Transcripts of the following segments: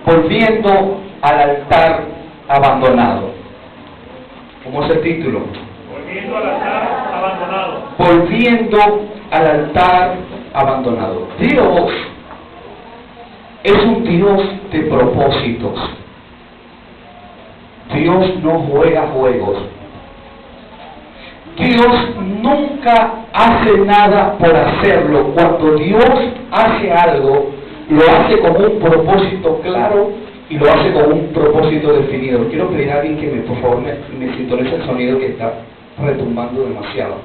Volviendo al altar abandonado. ¿Cómo es el título? Volviendo al altar abandonado. Volviendo al altar abandonado. Dios es un Dios de propósitos. Dios no juega juegos. Dios nunca hace nada por hacerlo. Cuando Dios hace algo, lo hace con un propósito claro y lo hace con un propósito definido. Quiero pedir a alguien que por favor me sintonice el sonido que está retumbando demasiado.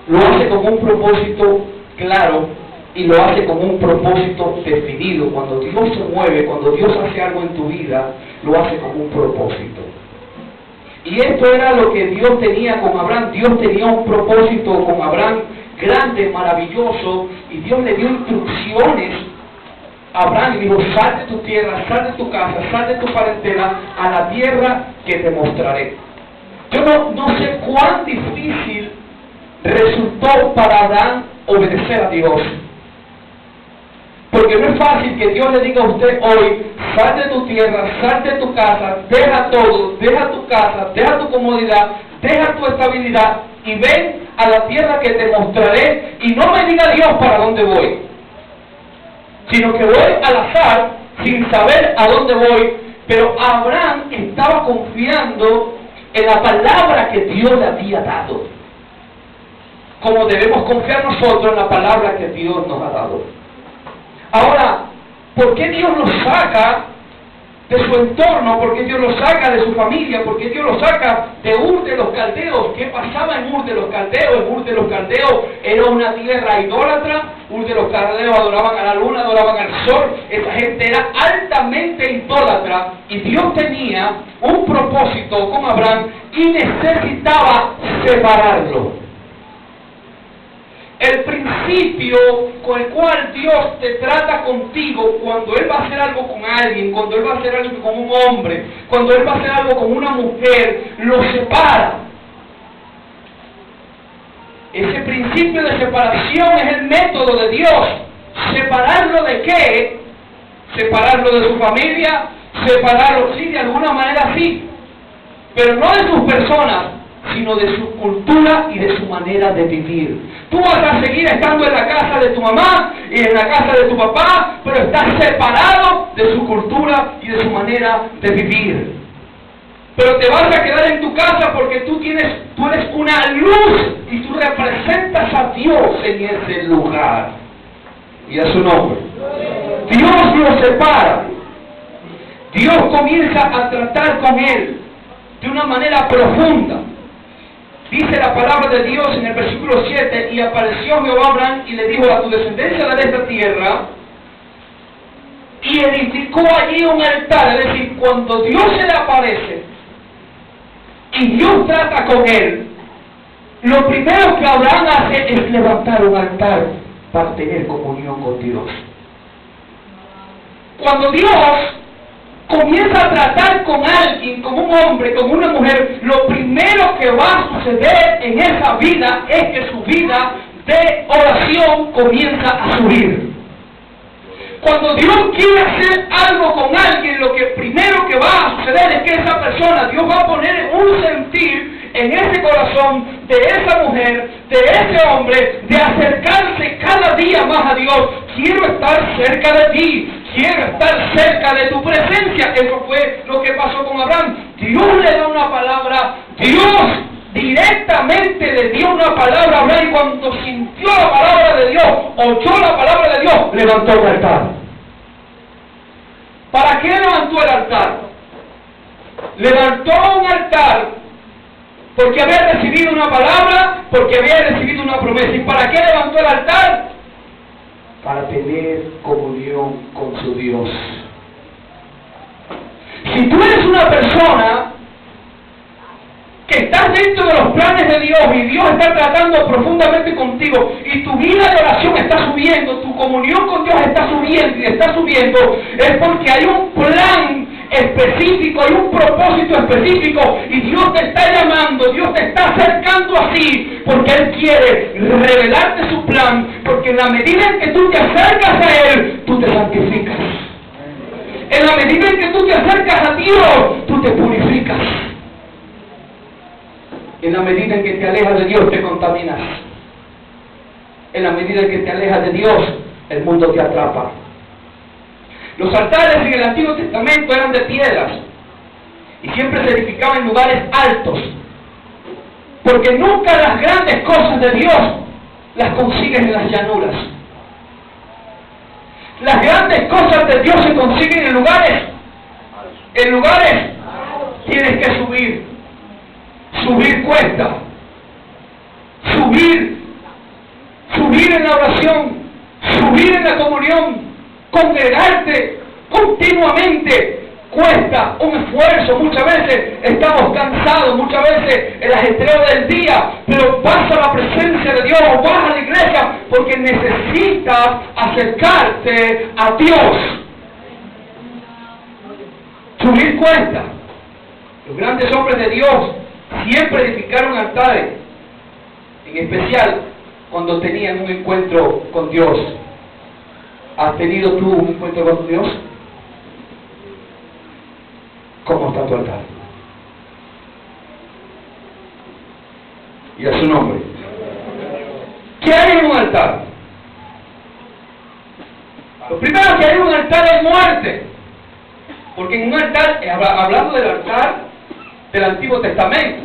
Lo hace con un propósito claro y lo hace con un propósito definido. Cuando Dios se mueve, cuando Dios hace algo en tu vida, lo hace con un propósito. Y esto era lo que Dios tenía con Abraham. Dios tenía un propósito con Abraham grande, maravilloso, y Dios le dio instrucciones a Abraham y dijo: sal de tu tierra, sal de tu casa, sal de tu parentela a la tierra que te mostraré. Yo no sé cuán difícil resultó para Abraham obedecer a Dios. Porque no es fácil que Dios le diga a usted hoy: sal de tu tierra, sal de tu casa, deja todo, deja tu casa, deja tu comodidad, deja tu estabilidad y ven a la tierra que te mostraré. Y no me diga Dios para dónde voy, sino que voy al azar sin saber a dónde voy. Pero Abraham estaba confiando en la palabra que Dios le había dado, como debemos confiar nosotros en la palabra que Dios nos ha dado. Ahora, ¿por qué Dios lo saca de su entorno? ¿Por qué Dios lo saca de su familia? ¿Por qué Dios lo saca de Ur de los Caldeos? ¿Qué pasaba en Ur de los Caldeos? En Ur de los Caldeos era una tierra idólatra. Ur de los Caldeos adoraban a la luna, adoraban al sol. Esa gente era altamente idólatra. Y Dios tenía un propósito con Abraham y necesitaba separarlo. El principio con el cual Dios te trata contigo cuando Él va a hacer algo con alguien, cuando Él va a hacer algo con un hombre, cuando Él va a hacer algo con una mujer, lo separa. Ese principio de separación es el método de Dios. ¿Separarlo de qué? Separarlo de su familia, separarlo, sí, de alguna manera sí, pero no de sus personas, sino de su cultura y de su manera de vivir. Tú vas a seguir estando en la casa de tu mamá y en la casa de tu papá, pero estás separado de su cultura y de su manera de vivir. Pero te vas a quedar en tu casa porque tú eres una luz y tú representas a Dios en ese lugar. Y a su nombre. Dios lo separa. Dios comienza a tratar con él de una manera profunda. Dice la palabra de Dios en el versículo 7: y apareció Jehová a Abraham y le dijo: a tu descendencia daré esta tierra. Y edificó allí un altar. Es decir, cuando Dios se le aparece y Dios trata con él, lo primero que Abraham hace es levantar un altar para tener comunión con Dios. Cuando Dios comienza a tratar con alguien, con un hombre, con una mujer, lo primero que va a suceder en esa vida es que su vida de oración comienza a subir. Cuando Dios quiere hacer algo con alguien, lo que primero que va a suceder es que esa persona, Dios va a poner un sentir en ese corazón de esa mujer, de ese hombre, de acercarse cada día más a Dios. Quiero estar cerca de ti, quiero estar cerca de tu presencia. Eso fue lo que pasó con Abraham. Dios le da una palabra, Dios directamente le dio una palabra a Abraham, y cuando sintió la palabra de Dios, oyó la palabra de Dios, levantó un altar. ¿Para qué levantó el altar? Levantó un altar porque había recibido una palabra, porque había recibido una promesa. ¿Y para qué levantó el altar? Para tener comunión con su Dios. Si tú eres una persona que estás dentro de los planes de Dios y Dios está tratando profundamente contigo y tu vida de oración está subiendo, tu comunión con Dios está subiendo y está subiendo, es porque hay un plan específico, hay un propósito específico y Dios te está llamando, Dios te está acercando así porque Él quiere revelarte su plan, porque en la medida en que tú te acercas a Él, tú te santificas. En la medida en que tú te acercas a Dios, tú te purificas. En la medida en que te alejas de Dios, te contaminas. En la medida en que te alejas de Dios, el mundo te atrapa. Los altares en el Antiguo Testamento eran de piedras y siempre se edificaban en lugares altos, porque nunca las grandes cosas de Dios las consigues en las llanuras. Las grandes cosas de Dios se consiguen en lugares tienes que subir cuesta, subir en la oración, subir en la comunión, congregarte continuamente. Cuesta un esfuerzo, muchas veces estamos cansados, muchas veces el ajetreo del día, pero vas a la presencia de Dios, vas a la iglesia porque necesitas acercarte a Dios. Subir cuesta. Los grandes hombres de Dios siempre edificaron altares, en especial cuando tenían un encuentro con Dios. ¿Has tenido tú un encuentro con Dios? ¿Cómo está tu altar? Y a su nombre. ¿Qué hay en un altar? Lo primero que hay en un altar es muerte. Porque en un altar, hablando del altar del Antiguo Testamento,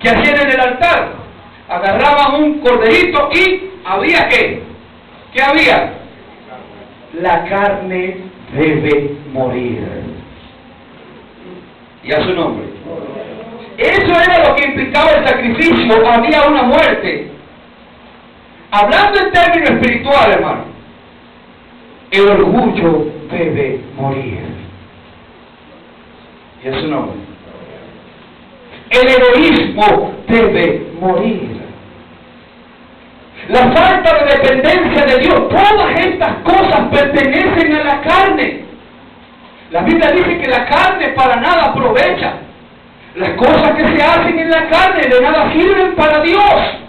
¿qué hacían en el altar? Agarraban un corderito y ¿había qué? ¿Qué había? La carne debe morir. Y a su nombre. Eso era lo que implicaba el sacrificio. Había una muerte. Hablando en términos espirituales, hermano, el orgullo debe morir. Y a su nombre. El egoísmo debe morir. La falta de dependencia de Dios, todas estas cosas pertenecen a la carne. La Biblia dice que la carne para nada aprovecha. Las cosas que se hacen en la carne de nada sirven para Dios.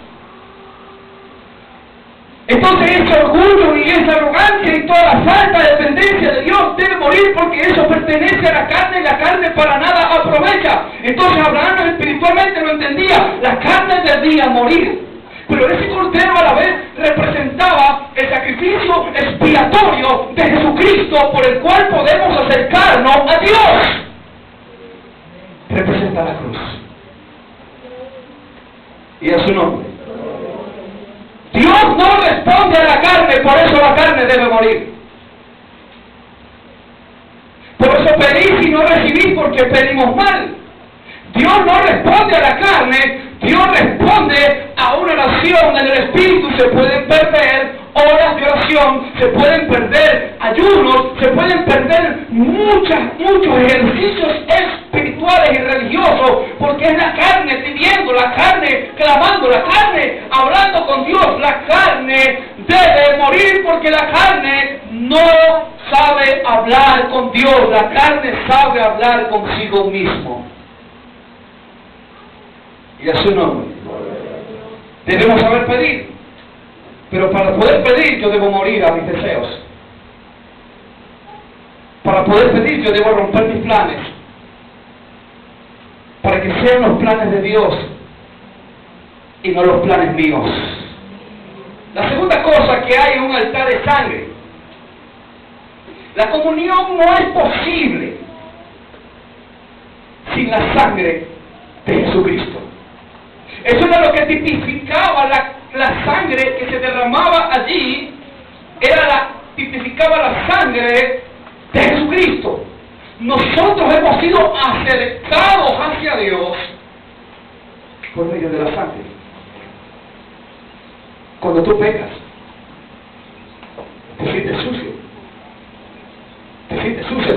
Entonces ese orgullo y esa arrogancia y toda la falta de dependencia de Dios debe morir porque eso pertenece a la carne y la carne para nada aprovecha. Entonces Abraham espiritualmente lo entendía. La carne debía morir. Pero ese cordero a la vez representaba el sacrificio expiatorio de Jesucristo por el cual podemos acercarnos a Dios. Representa la cruz. Y a su nombre. Dios no responde a la carne, por eso la carne debe morir. Por eso pedís y no recibís porque pedimos mal. Dios no responde a la carne, Dios responde a una oración en el Espíritu. Se pueden perder horas de oración, se pueden perder ayunos, se pueden perder muchos ejercicios espirituales y religiosos, porque es la carne pidiendo, la carne clamando, la carne hablando con Dios. La carne debe morir porque la carne no sabe hablar con Dios, la carne sabe hablar consigo mismo. Y a su nombre. Debemos saber pedir. Pero para poder pedir yo debo morir a mis deseos. Para poder pedir yo debo romper mis planes. Para que sean los planes de Dios y no los planes míos. La segunda cosa que hay en un altar es sangre. La comunión no es posible sin la sangre de Jesucristo. Eso era lo que tipificaba la sangre que se derramaba allí, tipificaba la sangre de Jesucristo. Nosotros hemos sido acercados hacia Dios por medio de la sangre. Cuando tú pecas, te sientes sucio.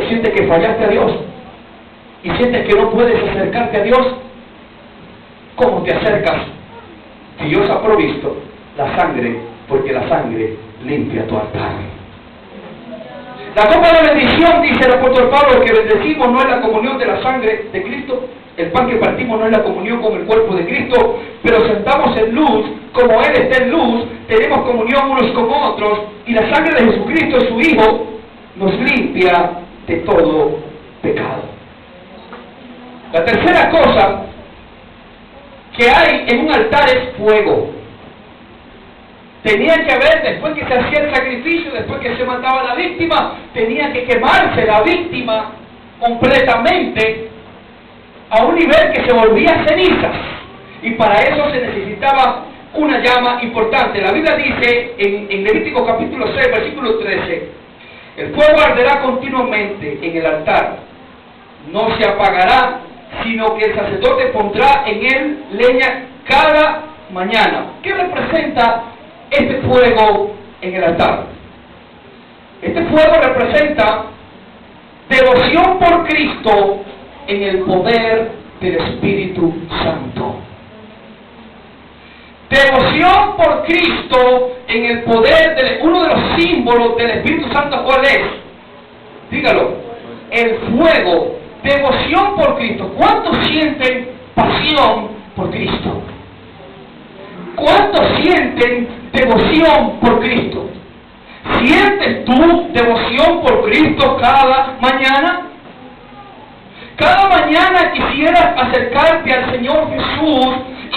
Sientes que fallaste a Dios y sientes que no puedes acercarte a Dios. ¿Cómo te acercas? Dios ha provisto la sangre, porque la sangre limpia tu altar. La copa de bendición, dice el apóstol Pablo, que bendecimos no es la comunión de la sangre de Cristo, el pan que partimos no es la comunión con el cuerpo de Cristo, pero sentamos en luz, como Él está en luz, tenemos comunión unos con otros, y la sangre de Jesucristo, su Hijo, nos limpia de todo pecado. La tercera cosa que hay en un altar es fuego. Tenía que haber, después que se hacía el sacrificio, después que se mataba la víctima, tenía que quemarse la víctima completamente a un nivel que se volvía cenizas. Y para eso se necesitaba una llama importante. La Biblia dice en Levítico capítulo 6, versículo 13, el fuego arderá continuamente en el altar, no se apagará, sino que el sacerdote pondrá en él leña cada mañana. ¿Qué representa este fuego en el altar? Este fuego representa devoción por Cristo en el poder del Espíritu Santo. Devoción por Cristo en el poder de uno de los símbolos del Espíritu Santo. ¿Cuál es? Dígalo. El fuego. Devoción por Cristo. ¿Cuántos sienten pasión por Cristo? ¿Cuántos sienten devoción por Cristo? ¿Sientes tú devoción por Cristo cada mañana? Cada mañana quisieras acercarte al Señor Jesús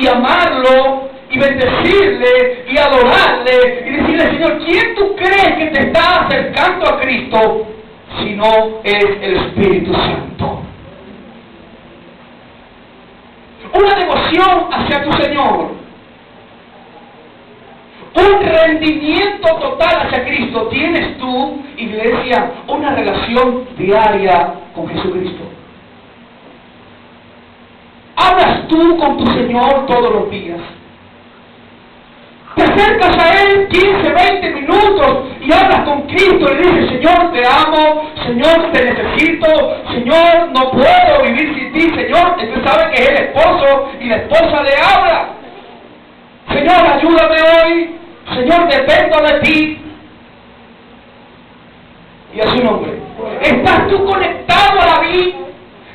y amarlo y bendecirle y adorarle y decirle: Señor, ¿quién tú crees que te está acercando a Cristo si no es el Espíritu Santo? Una devoción hacia tu Señor, un rendimiento total hacia Cristo. ¿Tienes tú, iglesia, una relación diaria con Jesucristo? ¿Hablas tú con tu Señor todos los días? Te acercas a Él 15, 20 minutos y hablas con Cristo y le dices: Señor, te amo, Señor, te necesito, Señor, no puedo vivir sin ti, Señor. Usted sabe que es el esposo y la esposa le habla: Señor, ayúdame hoy, Señor, dependo de ti. Y a su nombre. ¿Estás tú conectado a la vid?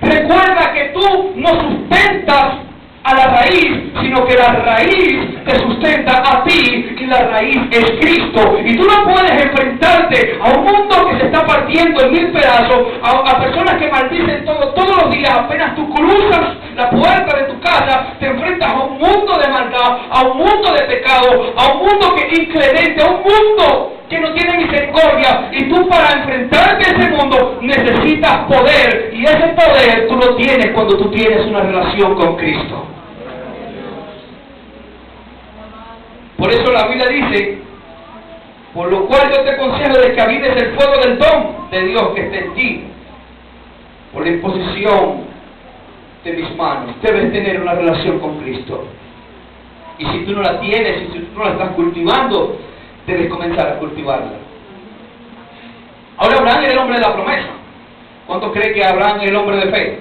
Recuerda que tú no sustentas a la raíz, sino que la raíz te sustenta a ti, y la raíz es Cristo. Y tú no puedes enfrentarte a un mundo que se está partiendo en 1000 pedazos, a personas que maldicen todos los días. Apenas tú cruzas la puerta de tu casa, te enfrentas a un mundo de maldad, a un mundo de pecado, a un mundo que es inclemente, a un mundo que no tiene misericordia. Y tú, para enfrentarte a ese mundo, necesitas poder, y ese poder tú lo tienes cuando tú tienes una relación con Cristo. Por eso la Biblia dice: por lo cual yo te aconsejo de que avives el fuego del don de Dios que está en ti, por la imposición de mis manos. Debes tener una relación con Cristo. Y si tú no la tienes, y si tú no la estás cultivando, debes comenzar a cultivarla. Ahora, Abraham era el hombre de la promesa. ¿Cuántos creen que Abraham es el hombre de fe?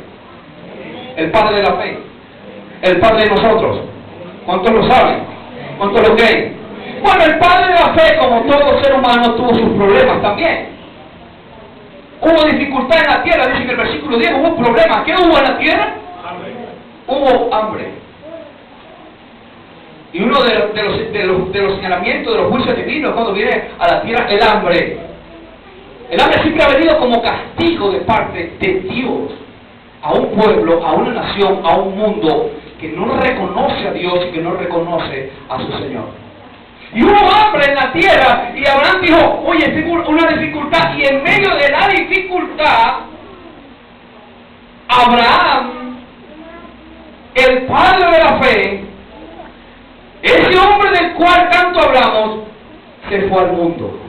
El padre de la fe. El padre de nosotros. ¿Cuántos lo saben? ¿Cuántos lo creen? Bueno, el padre de la fe, como todo ser humano, tuvo sus problemas también. Hubo dificultad en la tierra, dice en el versículo 10, hubo problemas. ¿Qué hubo en la tierra? Hambre. Hubo hambre. Y uno de los señalamientos de los juicios divinos cuando viene a la tierra el hambre. El hambre siempre ha venido como castigo de parte de Dios a un pueblo, a una nación, a un mundo que no reconoce a Dios y que no reconoce a su Señor. Y hubo hambre en la tierra, y Abraham dijo: oye, tengo una dificultad. Y en medio de la dificultad, Abraham, el padre de la fe, ese hombre del cual tanto hablamos, se fue al mundo.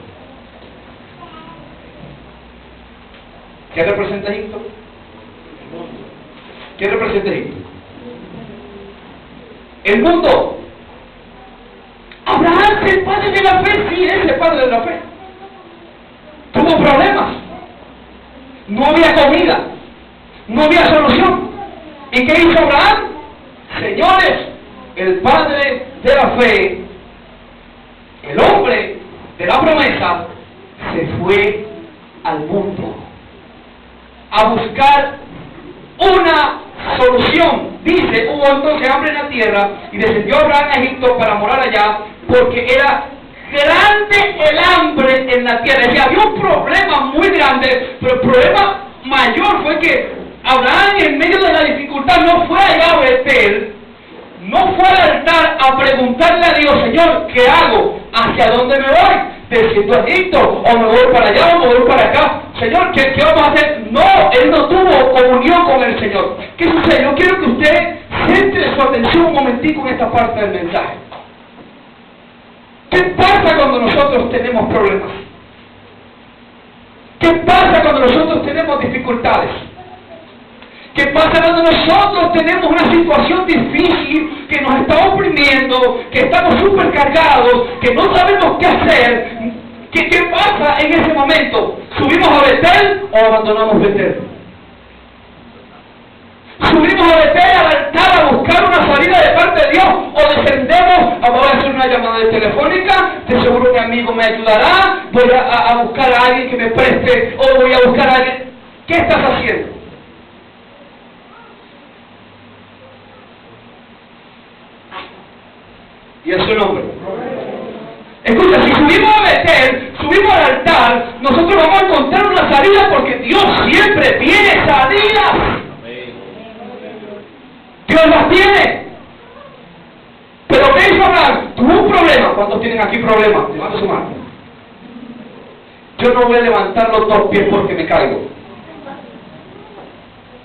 ¿Qué representa Egipto? ¿Qué representa Egipto? El mundo. Abraham es el padre de la fe, sí, es el padre de la fe. Tuvo problemas. No había comida. No había solución. ¿Y qué hizo Abraham? Señores, el padre de la fe, el hombre de la promesa, se fue al mundo a buscar una solución. Dice: hubo entonces hambre en la tierra, y descendió Abraham a Egipto para morar allá, porque era grande el hambre en la tierra. Y había un problema muy grande, pero el problema mayor fue que Abraham, en medio de la dificultad, no fue allá a Betel, no fue al altar a preguntarle a Dios: Señor, ¿qué hago? ¿Hacia dónde me voy? ¿Desciendo a Egipto? ¿O me voy para allá o me voy para acá? Señor, ¿qué vamos a hacer? No, él no tuvo comunión con el Señor. ¿Qué sucede? Yo quiero que usted centre su atención un momentico en esta parte del mensaje. ¿Qué pasa cuando nosotros tenemos problemas? ¿Qué pasa cuando nosotros tenemos dificultades? ¿Qué pasa cuando nosotros tenemos una situación difícil que nos está oprimiendo, que estamos supercargados, que no sabemos qué hacer? ¿Qué pasa en ese momento? ¿Subimos a Betel o abandonamos Betel? ¿Subimos a Betel al altar a buscar una salida de parte de Dios o descendemos? Voy a hacer una llamada telefónica, de seguro mi amigo me ayudará, voy a buscar a alguien que me preste, o voy a buscar a alguien. ¿Qué estás haciendo? Y es su nombre. Escucha, si subimos a Betel, subimos al altar, nosotros vamos a encontrar una salida, porque Dios siempre tiene salidas. Dios las tiene. Pero ¿qué hizo Abraham? Tuvo un problema. ¿Cuántos tienen aquí problemas? Levanta su mano. Yo no voy a levantar los dos pies porque me caigo.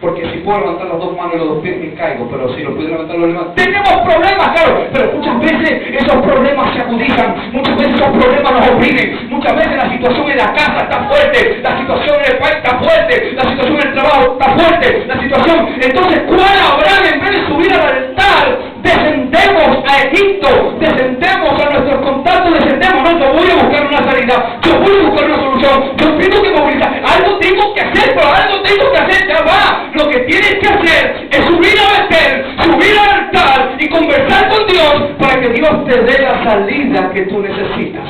Porque si puedo levantar las dos manos y los dos pies me caigo, pero si lo puedo levantar los demás. Tenemos problemas, claro, pero muchas veces esos problemas se agudizan, muchas veces esos problemas nos oprimen, muchas veces la situación en la casa está fuerte, la situación en el país está fuerte, la situación en el trabajo está fuerte, la situación. Entonces, ¿cuál Abraham, en vez de subir al altar, descendemos a Egipto, descendemos a nuestros contactos, descendemos? No, yo voy a buscar una salida, yo voy a buscar una solución, yo tengo que movilizar, algo tengo que hacer, pero algo tengo que hacer, ya va. Lo que tienes que hacer es subir a Betel, subir al altar y conversar con Dios para que Dios te dé la salida que tú necesitas.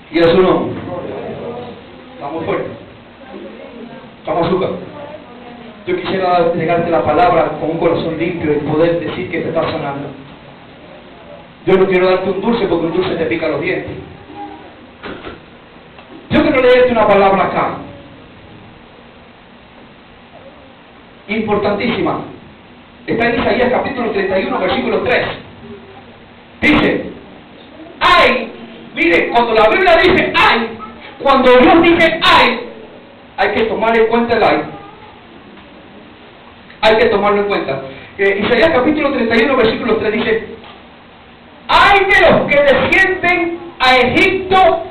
Y eso no. Estamos fuertes. Estamos azúcar. Yo quisiera entregarte la palabra con un corazón limpio y poder decir que te está sanando. Yo no quiero darte un dulce porque un dulce te pica los dientes. Yo quiero leerte una palabra acá, importantísima. Está en Isaías capítulo 31, versículo 3. Dice: ay, mire, cuando la Biblia dice ay, cuando Dios dice ay, hay que tomar en cuenta el ay. Hay que tomarlo en cuenta. Isaías capítulo 31, versículo 3 dice: ay de los que descienden a Egipto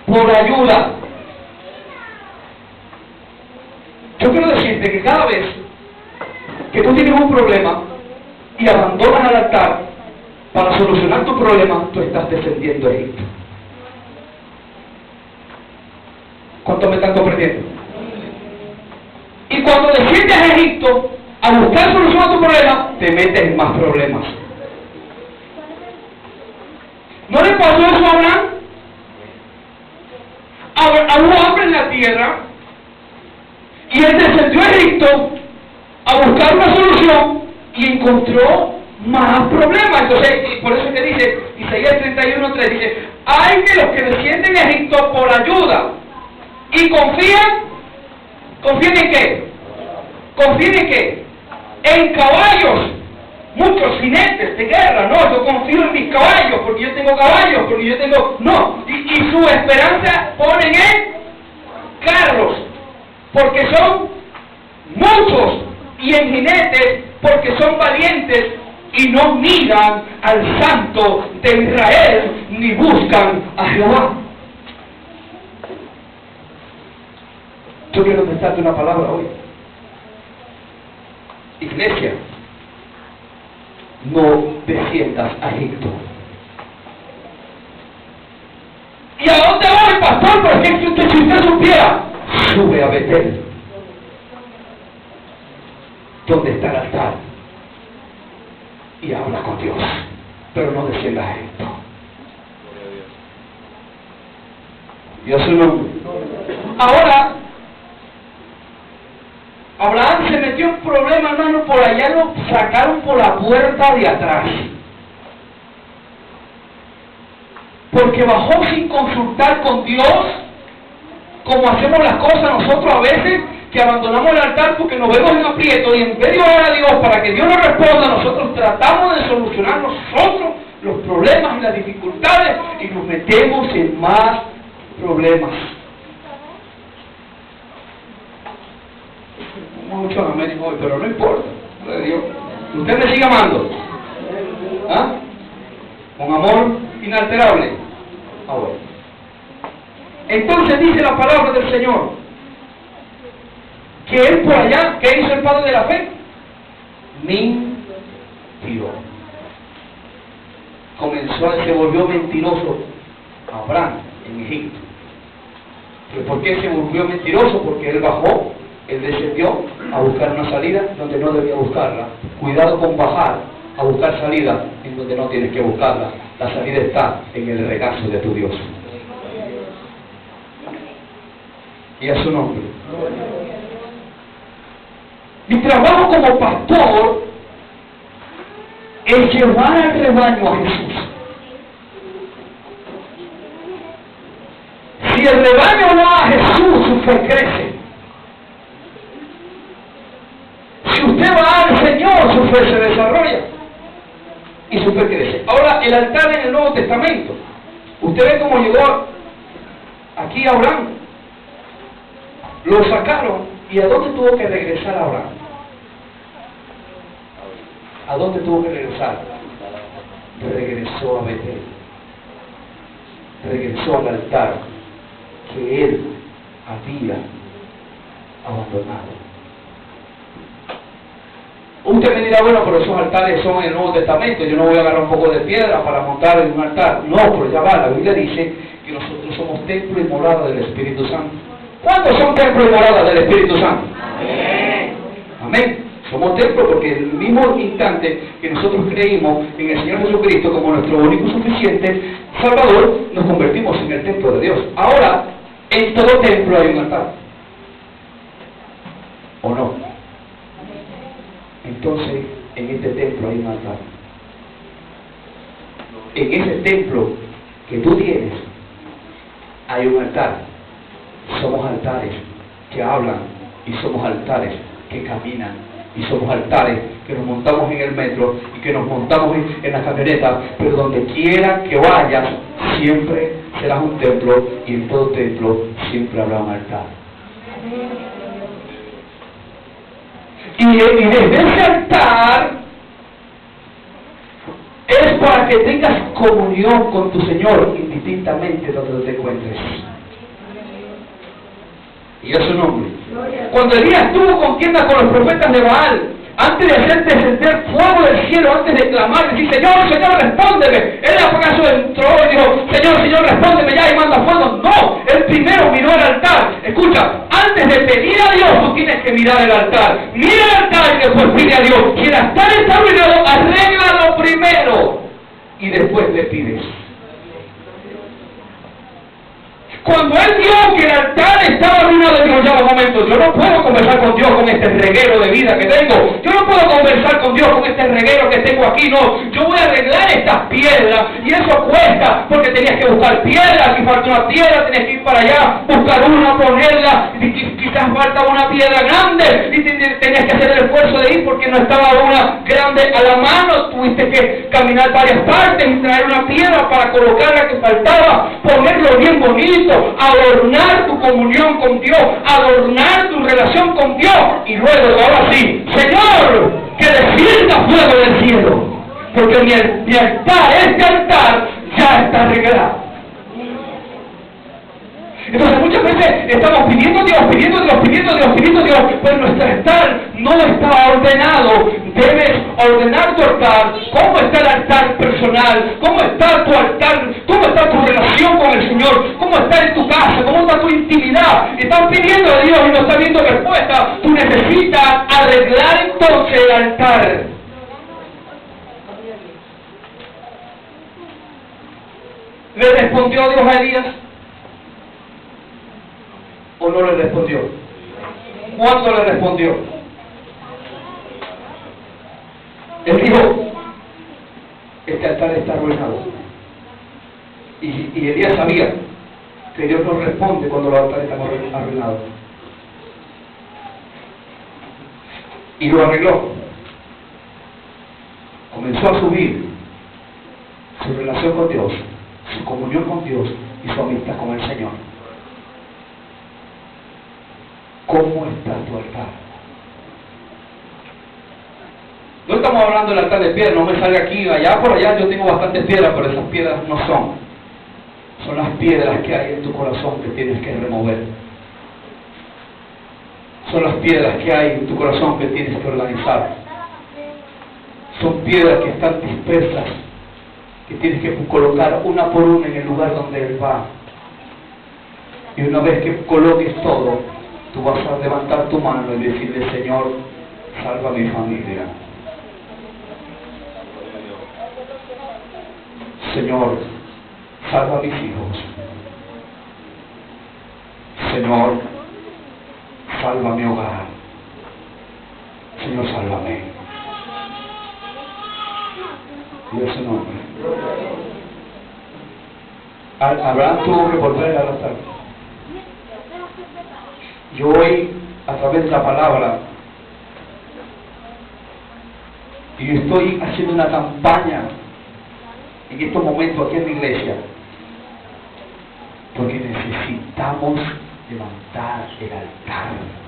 por ayuda. Yo quiero decirte que cada vez que tú tienes un problema y abandonas al altar para solucionar tu problema, tú estás descendiendo a Egipto. ¿Cuánto me están comprendiendo? Y cuando desciendes a Egipto a buscar solución a tu problema, te metes en más problemas. ¿No le pasó eso a Abraham? Hubo hambre en la tierra y él descendió a Egipto a buscar una solución y encontró más problemas. Entonces, por eso que dice Isaías 31:3, dice: hay de los que descienden a Egipto por ayuda y confían en qué, confían en qué, en caballos. Muchos jinetes de guerra, no, yo confío en mis caballos, porque yo tengo caballos, porque yo tengo, no, y su esperanza ponen en carros, porque son muchos, y en jinetes, porque son valientes, y no miran al Santo de Israel, ni buscan a Jehová. Yo quiero prestarte una palabra hoy. Iglesia, no desciendas a Egipto. ¿Y a dónde voy, pastor? Porque si usted supiera, sube a Betel, donde está el altar, y habla con Dios, pero no desciendas a Egipto. Dios su nombre. Ahora, Abraham se metió en problema, hermano, por allá lo sacaron por la puerta de atrás. porque bajó sin consultar con Dios, como hacemos las cosas nosotros a veces, que abandonamos el altar porque nos vemos en aprieto y en vez de orar a Dios para que Dios nos responda, nosotros tratamos de solucionar nosotros los problemas y las dificultades y nos metemos en más problemas. Muchos amén hoy, pero no importa. Dios. Usted me sigue amando. ¿Ah? Con amor inalterable. Ah, bueno. Entonces dice la palabra del Señor que él por allá, ¿qué hizo el padre de la fe? Mintió. Se volvió mentiroso Abraham en Egipto. ¿Pero por qué se volvió mentiroso? Porque él bajó, él descendió a buscar una salida donde no debía buscarla. Cuidado con bajar a buscar salida en donde no tienes que buscarla. La salida está en el regazo de tu Dios. Y a su nombre. Mi trabajo como pastor es llevar al rebaño a Jesús. Si el rebaño va a Jesús, su fe crece. Si usted va al Señor, su fe se desarrolla y su fe crece. Ahora, el altar en el Nuevo Testamento. Usted ve cómo llegó aquí Abraham. Lo sacaron. ¿Y a dónde tuvo que regresar Abraham? ¿A dónde tuvo que regresar? Regresó a Betel. Regresó al altar que él había abandonado. Usted me dirá, bueno, pero esos altares son en el Nuevo Testamento, yo no voy a agarrar un poco de piedra para montar en un altar. No, pero ya va, la Biblia dice que nosotros somos templo y morada del Espíritu Santo. ¿Cuántos son templo y morada del Espíritu Santo? Amén. Amén. Somos templo porque en el mismo instante que nosotros creímos en el Señor Jesucristo como nuestro único y suficiente Salvador, nos convertimos en el templo de Dios. Ahora, en todo templo hay un altar. ¿O no? Entonces, en este templo hay un altar. En ese templo que tú tienes, hay un altar. Somos altares que hablan y somos altares que caminan. Y somos altares que nos montamos en el metro y que nos montamos en la camioneta, pero donde quiera que vayas, siempre serás un templo y en todo templo siempre habrá un altar. Y desde ese altar es para que tengas comunión con tu Señor indistintamente donde te encuentres. Y a su nombre. Cuando Elías tuvo contienda con los profetas de Baal, antes de hacer descender fuego del cielo, antes de clamar, decir, Señor, Señor, respóndeme. Él acaso entró y dijo, Señor, Señor, respóndeme ya y manda fuego. No, él primero miró el altar. Escucha, antes de pedir a Dios, tú tienes que mirar el altar. Mira el altar y después pide a Dios. Si el altar está arruinado, arréglalo primero y después le pides. Cuando él vio que el altar estaba arruinado, dijo, ya un momento, yo no puedo conversar con Dios con este reguero de vida que tengo. Yo no puedo conversar con Dios con este reguero que tengo aquí, no. Yo voy a arreglar estas piedras y eso cuesta, porque tenías que buscar piedras, si falta una piedra, tenías que ir para allá, buscar una, ponerla, y quizás falta una piedra grande, y tenías que hacer el esfuerzo de ir porque no estaba una grande a la mano, tuviste que caminar varias partes y traer una piedra para colocar la que faltaba, ponerlo bien bonito, adornar tu comunión con Dios, adornar tu relación con Dios, y luego, ahora sí, Señor, que descienda fuego del cielo, porque mi altar, este altar, ya está arreglado. Entonces muchas veces estamos pidiendo a Dios, pero nuestro altar no está ordenado. Debes ordenar tu altar. ¿Cómo está el altar personal? ¿Cómo está tu altar? ¿Cómo está tu relación con el Señor? ¿Cómo está en tu casa? ¿Cómo está tu intimidad? Estás pidiendo a Dios y no estás viendo respuesta. Tú necesitas arreglar entonces el altar. ¿Le respondió Dios a Elías? ¿O no le respondió? ¿Cuándo le respondió? Él dijo, este altar está arruinado. Y Elías sabía que Dios no responde cuando los altares están arruinados. Y lo arregló. Comenzó a subir su relación con Dios, su comunión con Dios y su amistad con el Señor. ¿Cómo está tu altar? No estamos hablando del altar de piedra, no me salga aquí, allá por allá yo tengo bastantes piedras, pero esas piedras no son. Son las piedras que hay en tu corazón que tienes que remover. Son las piedras que hay en tu corazón que tienes que organizar. Son piedras que están dispersas, que tienes que colocar una por una en el lugar donde Él va. Y una vez que coloques todo, tú vas a levantar tu mano y decirle: Señor, salva a mi familia. Señor, salva a mis hijos. Señor, salva mi hogar. Señor, sálvame. Dios su nombre. Abraham tuvo que volver al altar. Yo hoy, a través de la palabra, y estoy haciendo una campaña en estos momentos aquí en la iglesia, porque necesitamos levantar el altar.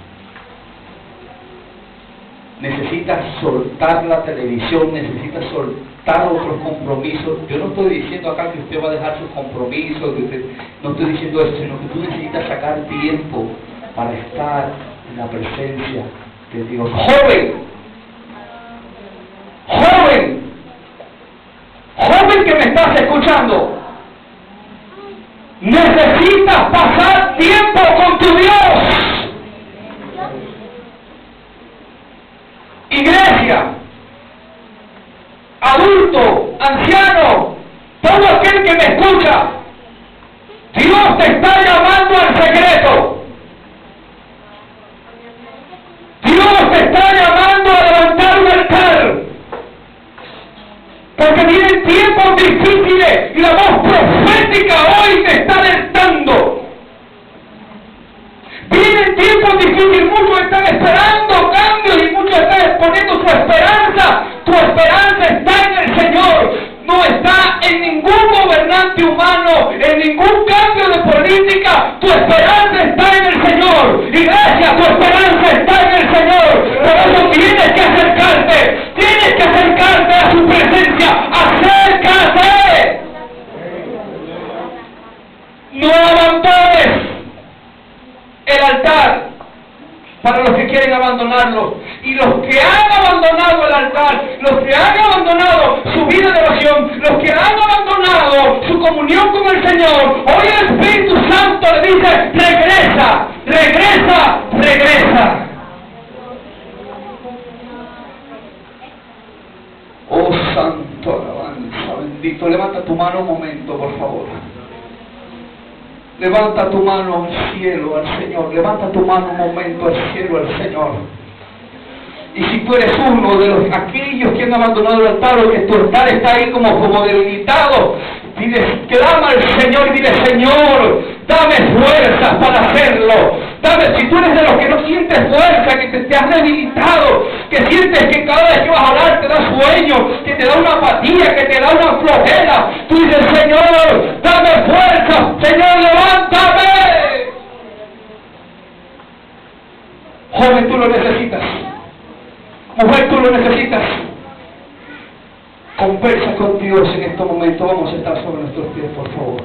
Necesitas soltar la televisión, necesitas soltar otros compromisos. Yo no estoy diciendo acá que usted va a dejar sus compromisos, no estoy diciendo eso, sino que tú necesitas sacar tiempo para estar en la presencia de Dios. Joven, joven, joven que me estás escuchando, necesitas pasar tiempo con tu Dios. Iglesia, adulto, anciano, todo aquel que me escucha, Dios te está llamando al secreto. Dios te está llamando a levantar un altar. Porque vienen tiempos difíciles y la voz profética hoy te está alertando. Vienen tiempos difíciles, muchos están esperando cambios y muchos están poniendo su esperanza. Tu esperanza está en el Señor, no está en ningún gobernante humano, en ningún cambio de política. Tu esperanza está en el Señor. Iglesia, tu esperanza está en el Señor. Por eso tienes que acercarte a su presencia. ¡Acércate! No abandones el altar para los que quieren abandonarlo. Y los que han abandonado el altar, los que han abandonado su vida de oración, los que han abandonado su comunión con el Señor, hoy el Espíritu Santo le dice: regresa, regresa, regresa. Oh Santo, alabanza, bendito. Levanta tu mano un momento, por favor. Levanta tu mano al cielo, al Señor. Levanta tu mano un momento al cielo, al Señor. Y si tú eres uno de aquellos que han abandonado el altar, o que tu altar está ahí como debilitado, clama al Señor y dile: Señor, dame fuerzas para hacerlo. Si tú eres de los que no sientes fuerza, que te has debilitado, que sientes que cada vez que vas a hablar te da sueño, que te da una apatía, que te da una flojera, tú dices: Señor, dame fuerza, Señor, levántame. Joven, tú lo necesitas. Mujer, tú lo necesitas. Conversa con Dios en estos momentos. Vamos a estar sobre nuestros pies, por favor.